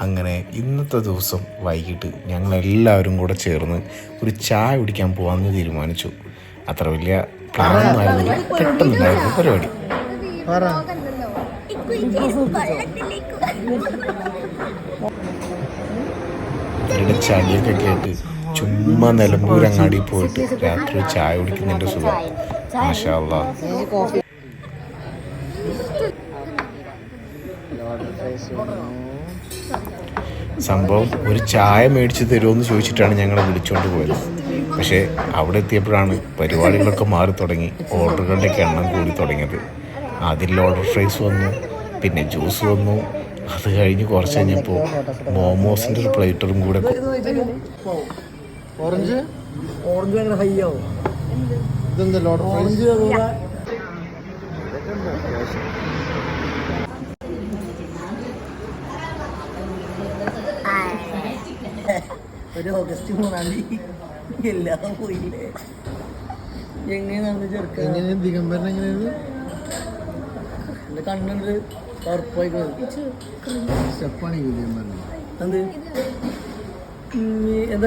അങ്ങനെ ഇന്നത്തെ ദിവസം വൈകിട്ട് ഞങ്ങളെല്ലാവരും കൂടെ ചേർന്ന് ഒരു ചായ കുടിക്കാൻ പോകാമെന്ന് തീരുമാനിച്ചു. അത്ര വലിയ പ്ലാനൊന്നും ആയിരുന്നില്ല, പെട്ടെന്നുണ്ടായിരുന്നു പരിപാടി. ഇവരുടെ ചളിയൊക്കെ കേട്ട് ചുമ്മാ നിലമ്പൂരങ്ങാടി പോയിട്ട് രാത്രി ചായ കുടിക്കുന്നതിൻ്റെ സുഖം. മാഷാ അല്ലാഹ്. സംഭവം ഒരു ചായ മേടിച്ച് തരുമോയെന്ന് ചോദിച്ചിട്ടാണ് ഞങ്ങളെ വിളിച്ചുകൊണ്ട് പോയത്. പക്ഷേ അവിടെ എത്തിയപ്പോഴാണ് പരിപാടികളൊക്കെ മാറി തുടങ്ങി, ഓർഡറുകളുടെയൊക്കെ എണ്ണം കൂടി തുടങ്ങിയത്. അതിൽ ഓർഡർ ഫ്രൈസ് വന്നു, പിന്നെ ജ്യൂസ് വന്നു. അത് കഴിഞ്ഞ് കുറച്ച് കഴിഞ്ഞപ്പോൾ മോമോസിൻ്റെ ഒരു പ്ലേറ്ററും കൂടെ. ഓറഞ്ച് ഓറഞ്ച് ഹൈ ആവും. ഇതെന്തല്ലോ ഓറഞ്ച് ഒരു ഓഗസ്റ്റ് 3 എല്ലാം പോയില്ലേ. എങ്ങനെയാണ് ചെറുക്ക എങ്ങനെ ദിഗംബരൻ എങ്ങനെയാണ് എന്റെ കണ്ണുണ്ട് ഉറപ്പായി സ്റ്റെപ്പാണ് ദിഗംബരൻ. എന്ത് എന്താ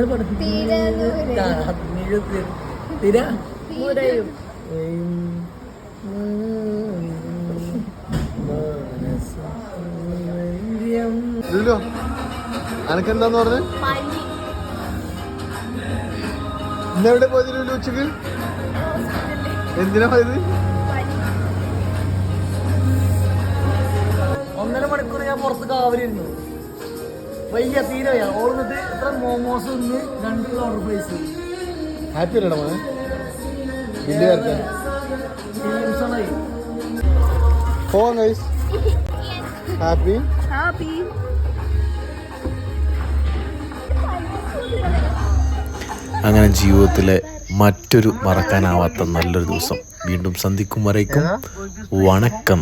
അനക്കെന്താന്ന് പറഞ്ഞ ഇന്നെവിടെ പോയതില്ല ഉച്ചക്ക്? എന്തിനാ പോയത്? 1.5 മണിക്കൂർ ഞാൻ പുറത്ത് കാവലിരുന്നു. വയ്യ തീരെ ഓർന്നിട്ട് ഇത്ര മോമോസ് ഒന്ന് 2 ഓർഡർ പ്രൈസ്. ഹാപ്പി അല്ലേടാ മോനെ? Happy happy. അങ്ങനെ ജീവിതത്തിലെ മറ്റൊരു മറക്കാനാവാത്ത നല്ലൊരു ദിവസം. വീണ്ടും സന്ധിക്കും വരയ്ക്കും വണക്കം.